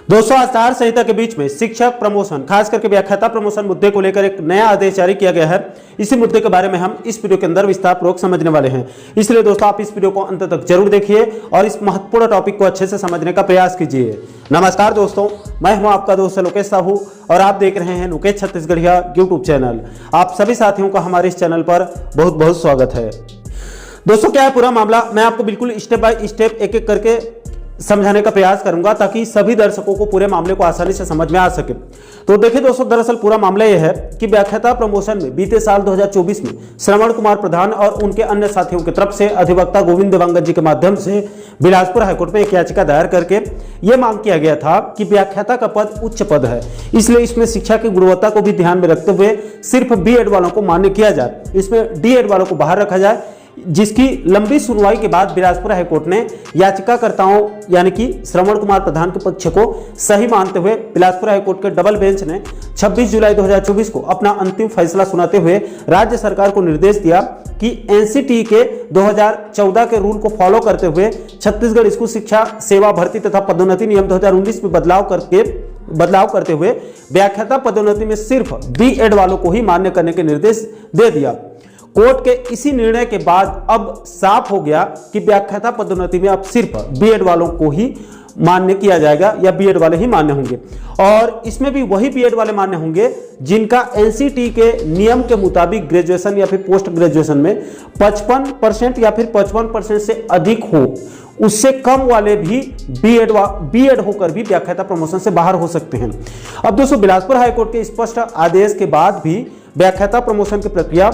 दोस्तों, आचार संहिता के बीच में शिक्षक प्रमोशन, खास करके व्याख्याता प्रमोशन मुद्दे को लेकर एक नया आदेश जारी किया गया है। इसी मुद्दे के बारे में हम इस वीडियो के अंदर विस्तार पूर्वक समझने वाले हैं। इसलिए दोस्तों, आप इस वीडियो को अंत तक जरूर देखिए और इस महत्वपूर्ण टॉपिक को अच्छे से समझने का प्रयास कीजिए। नमस्कार दोस्तों, मैं हूं आपका दोस्त लोकेश साहू और आप देख रहे हैं लोकेश छत्तीसगढ़िया यूट्यूब चैनल। आप सभी साथियों का हमारे इस चैनल पर बहुत बहुत स्वागत है। दोस्तों, क्या है पूरा मामला, मैं आपको बिल्कुल स्टेप बाय स्टेप एक एक करके समझाने का प्रयास करूंगा ताकि सभी दर्शकों को पूरे मामले को आसानी से समझ में आ सके। तो देखिए दोस्तों, दरअसल पूरा मामला यह है कि व्याख्याता प्रमोशन में बीते साल 2024 में श्रवण कुमार प्रधान और उनके अन्य साथियों की तरफ से अधिवक्ता गोविंद देवांगन जी के माध्यम से बिलासपुर हाईकोर्ट में एक याचिका दायर करके यह मांग किया गया था कि व्याख्याता का पद उच्च पद है, इसलिए इसमें शिक्षा की गुणवत्ता को भी ध्यान में रखते हुए सिर्फ बीएड वालों को मान्य किया जाए, इसमें डीएड वालों को बाहर रखा जाए। जिसकी लंबी सुनवाई के बाद बिलासपुर हाईकोर्ट ने याचिकाकर्ताओं यानी कि श्रवण कुमार प्रधान के पक्ष को सही मानते हुए बिलासपुर हाईकोर्ट के डबल बेंच ने 26 जुलाई 2024 को अपना अंतिम फैसला सुनाते हुए राज्य सरकार को निर्देश दिया कि एनसीटी के 2014 के रूल को फॉलो करते हुए छत्तीसगढ़ स्कूल शिक्षा सेवा भर्ती तथा पदोन्नति नियम 2019 में बदलाव करते हुए व्याख्याता पदोन्नति में सिर्फ बीएड वालों को ही मान्य करने के निर्देश दे दिया। कोर्ट के इसी निर्णय के बाद अब साफ हो गया कि व्याख्याता पदोन्नति में अब सिर्फ बीएड वालों को ही मान्य किया जाएगा या बीएड वाले ही मान्य होंगे, और इसमें भी वही बीएड वाले मान्य होंगे जिनका एनसीटी के नियम के मुताबिक ग्रेजुएशन या फिर पोस्ट ग्रेजुएशन में 55% या फिर 55% से अधिक हो। उससे कम वाले भी बीएड होकर भी व्याख्याता प्रमोशन से बाहर हो सकते हैं। अब दोस्तों, बिलासपुर हाईकोर्ट के स्पष्ट आदेश के बाद भी व्याख्याता प्रमोशन की प्रक्रिया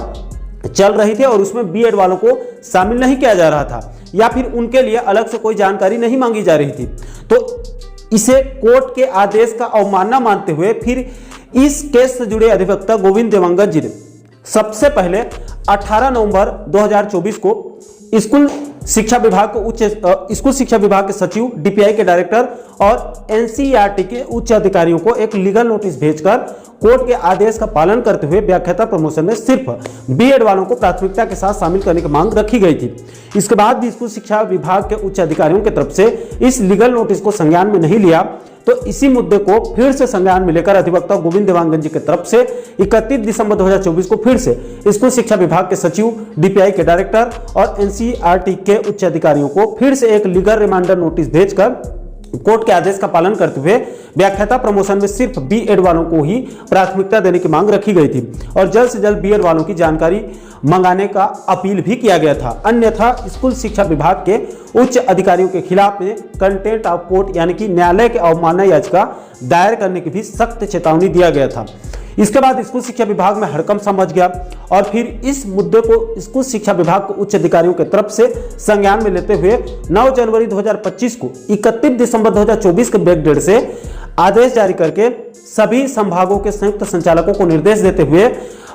चल रही थी और उसमें बीएड वालों को शामिल नहीं किया जा रहा था या फिर उनके लिए अलग से कोई जानकारी नहीं मांगी जा रही थी। तो इसे कोर्ट के आदेश का अवमानना मानते हुए फिर इस केस से जुड़े अधिवक्ता गोविंद देवांगन जी ने सबसे पहले 18 नवंबर 2024 को स्कूल शिक्षा विभाग के सचिव, डीपीआई के डायरेक्टर और एनसीईआरटी के उच्च अधिकारियों को एक लीगल नोटिस भेजकर कोर्ट के आदेश का पालन करते हुए व्याख्याता प्रमोशन में सिर्फ बीएड वालों को प्राथमिकता के साथ शामिल करने की मांग रखी गई थी। इसके बाद भी स्कूल शिक्षा विभाग के उच्च अधिकारियों की तरफ से इस लीगल नोटिस को संज्ञान में नहीं लिया, तो इसी मुद्दे को फिर से संज्ञान में लेकर अधिवक्ता गोविंद देवांगन जी की तरफ से 31 दिसंबर 2024 को फिर से स्कूल शिक्षा विभाग के सचिव, डीपीआई के डायरेक्टर और एनसीईआरटी के उच्च अधिकारियों को फिर से एक लीगल रिमाइंडर नोटिस भेजकर कोर्ट के आदेश का पालन करते हुए व्याख्याता प्रमोशन में सिर्फ बीएड वालों को ही प्राथमिकता देने की मांग रखी गई थी और जल्द से जल्द बीएड वालों की जानकारी मंगाने का अपील भी किया गया था। अन्यथा स्कूल शिक्षा विभाग के उच्च अधिकारियों के खिलाफ में कंटेम्प्ट ऑफ कोर्ट यानी कि न्यायालय के अवमानना याचिका दायर करने की भी सख्त चेतावनी दिया गया था। इसके बाद स्कूल शिक्षा विभाग में हड़कंप समझ गया और फिर इस मुद्दे को स्कूल शिक्षा विभाग के उच्च अधिकारियों की तरफ से संज्ञान में लेते हुए 9 जनवरी 2025 को 31 दिसंबर 2024 के बैकडेट से आदेश जारी करके सभी संभागों के संयुक्त संचालकों को निर्देश देते हुए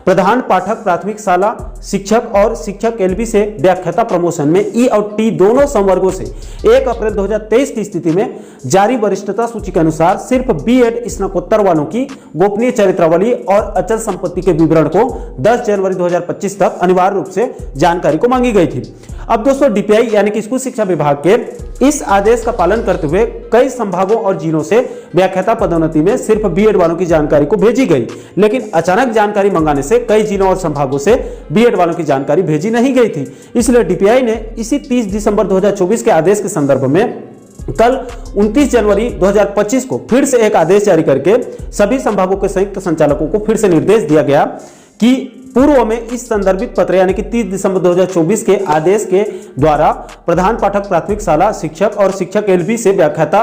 प्रधान पाठक प्राथमिक शाला शिक्षक और शिक्षक एलबी से व्याख्याता प्रमोशन में ई और टी दोनों संवर्गों से 1 अप्रैल 2023 की स्थिति में जारी वरिष्ठता सूची के अनुसार सिर्फ बीएड स्नातकोत्तर वालों की गोपनीय चरित्रावली और अचल संपत्ति के विवरण को 10 जनवरी 2025 तक अनिवार्य रूप से जानकारी को मांगी गई थी। अब दोस्तों, डीपीआई यानी कि स्कूल शिक्षा विभाग के इस आदेश का पालन करते हुए कई संभागों और जिलों से व्याख्याता पदोन्नति में सिर्फ बीएड वालों की जानकारी को भेजी गई, लेकिन अचानक जानकारी मंगाने से कई जिलों और संभागों से बीएड वालों की जानकारी भेजी नहीं गई थी। इसलिए डीपीआई ने इसी 30 दिसंबर 2024 के आदेश के संदर्भ में कल 29 जनवरी 2025 को फिर से एक आदेश जारी करके सभी संभागों के संयुक्त संचालकों को फिर से निर्देश दिया गया कि पूर्व में इस संदर्भित पत्र यानी कि 30 दिसंबर 2024 के आदेश के द्वारा प्रधान पाठक प्राथमिक शाला शिक्षक और शिक्षक एलबी से व्याख्याता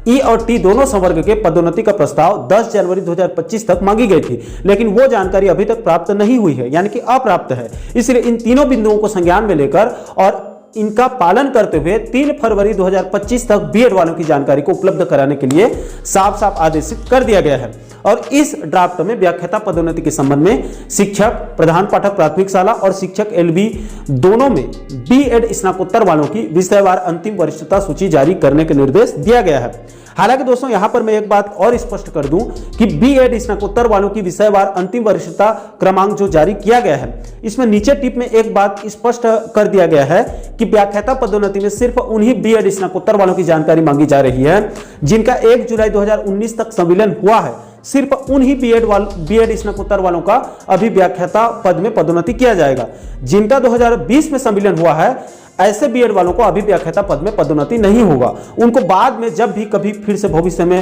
ई और टी दोनों संवर्ग के पदोन्नति का प्रस्ताव 10 जनवरी 2025 तक मांगी गई थी, लेकिन वो जानकारी अभी तक प्राप्त नहीं हुई है यानी कि अप्राप्त है। इसलिए इन तीनों बिंदुओं को संज्ञान में लेकर और इनका पालन करते हुए 3 फरवरी 2025 तक बीएड वालों की जानकारी को उपलब्ध कराने के लिए साफ साफ आदेशित कर दिया गया है। और इस ड्राफ्ट में व्याख्याता पदोन्नति के संबंध में शिक्षक, प्रधान पाठक प्राथमिक शाला और शिक्षक एलबी दोनों में बीएड स्नातकोत्तर वालों की विषयवार अंतिम वरिष्ठता सूची जारी करने के निर्देश दिया गया है। हालांकि दोस्तों, यहां पर मैं एक बात और स्पष्ट कर दूं कि बीएड स्नातकोत्तर वालों की विषयवार अंतिम वरिष्ठता क्रमांक जो जारी किया गया है, इसमें नीचे टिप में एक बात स्पष्ट कर दिया गया है कि कि व्याख्याता पदोन्नति में सिर्फ उन्हीं बीएड स्नातकोत्तर वालों की जानकारी मांगी जा रही है जिनका 1 जुलाई 2019 तक संविलियन हुआ है। सिर्फ उन्हीं बीएड स्नातकोत्तर वालों का अभी व्याख्याता पद में पदोन्नति किया जाएगा। जिनका 2020 में संविलियन हुआ है, ऐसे बीएड वालों को अभी व्याख्याता पद में पदोन्नति नहीं होगा। उनको बाद में जब भी कभी फिर से भविष्य में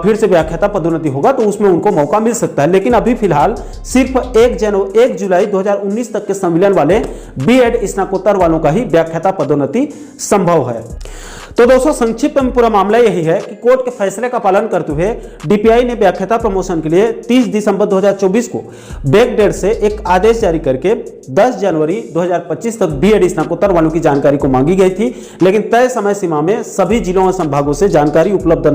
फिर से व्याख्याता पदोन्नति होगा तो उसमें उनको मौका मिल सकता है। लेकिन अभी फिलहाल सिर्फ 1 जुलाई 2019 तक के संविलियन वाले बीएड स्नातकोत्तर वालों का ही व्याख्याता पदोन्नति संभव है। तो दोस्तों संक्षिप्त में पूरा मामला यही है कि कोर्ट के फैसले का पालन करते हुए डीपीआई ने व्याख्याता प्रमोशन के लिए 30 दिसंबर 2024 को बैक डेट से एक आदेश जारी करके 10 जनवरी 2025 तक बीएड स्नातकोत्तर वालों की जानकारी को मांगी गई थी। लेकिन तय समय सीमा में सभी जिलों और संभागों से जानकारी उपलब्ध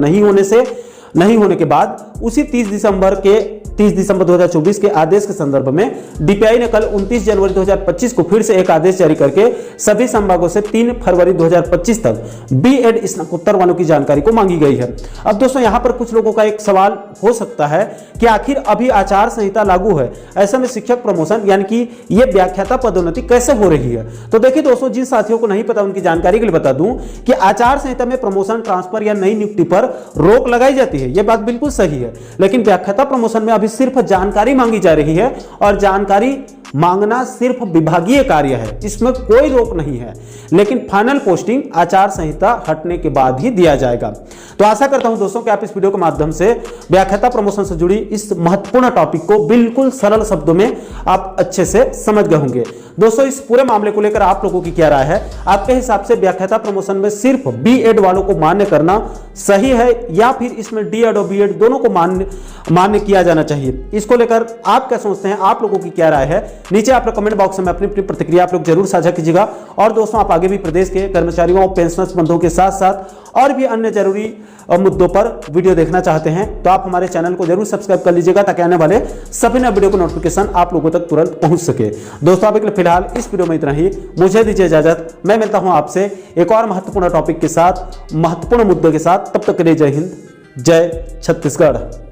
नहीं होने के बाद उसी 30 दिसंबर 2024 के आदेश के संदर्भ में डीपीआई ने कल 29 जनवरी 2025 को फिर से एक आदेश जारी करके सभी संभागों से 3 फरवरी 2025 तक बीएड स्नातकोत्तर वालों की जानकारी को मांगी गई है। अब दोस्तों यहां पर कुछ लोगों का एक सवाल हो सकता है कि आखिर अभी आचार संहिता लागू है, ऐसे में शिक्षक प्रमोशन यानी कि ये व्याख्याता पदोन्नति कैसे हो रही है। तो देखिए दोस्तों, जिन साथियों को नहीं पता उनकी जानकारी के लिए बता दूं कि आचार संहिता में प्रमोशन, ट्रांसफर या नई नियुक्ति पर रोक लगाई जाती है। यह बात बिल्कुल सही है, लेकिन व्याख्याता प्रमोशन में अभी सिर्फ जानकारी मांगी जा रही है और जानकारी मांगना सिर्फ विभागीय कार्य है, इसमें कोई रोक नहीं है। लेकिन फाइनल पोस्टिंग आचार संहिता हटने के बाद ही दिया जाएगा। तो आशा करता हूं दोस्तों कि आप इस वीडियो के माध्यम से व्याख्याता प्रमोशन से जुड़ी इस महत्वपूर्ण टॉपिक को बिल्कुल सरल शब्दों में आप अच्छे से समझ गए होंगे। दोस्तों इस पूरे मामले को लेकर आप लोगों की क्या राय है? आपके हिसाब से व्याख्याता प्रमोशन में सिर्फ बीएड वालों को मान्य करना सही है या फिर इसमें डीएड और बीएड दोनों को मान्य किया जाना चाहिए? इसको लेकर आप क्या सोचते हैं? आप लोगों की क्या राय है? नीचे आप लोग कमेंट बॉक्स में अपनी प्रतिक्रिया आप लोग जरूर साझा कीजिएगा। और दोस्तों आप आगे भी प्रदेश के कर्मचारियों और पेंशनर्स बंधुओं के साथ साथ और भी अन्य जरूरी मुद्दों पर वीडियो देखना चाहते हैं तो आप हमारे चैनल को जरूर सब्सक्राइब कर लीजिएगा ताकि आने वाले सभी नए वीडियो को नोटिफिकेशन आप लोगों तक तुरंत पहुंच सके। दोस्तों अभी के लिए फिलहाल इस वीडियो में इतना ही, मुझे दीजिए इजाजत। मैं मिलता हूं आपसे एक और महत्वपूर्ण टॉपिक के साथ, महत्वपूर्ण मुद्दों के साथ। तब तक के लिए जय हिंद, जय छत्तीसगढ़।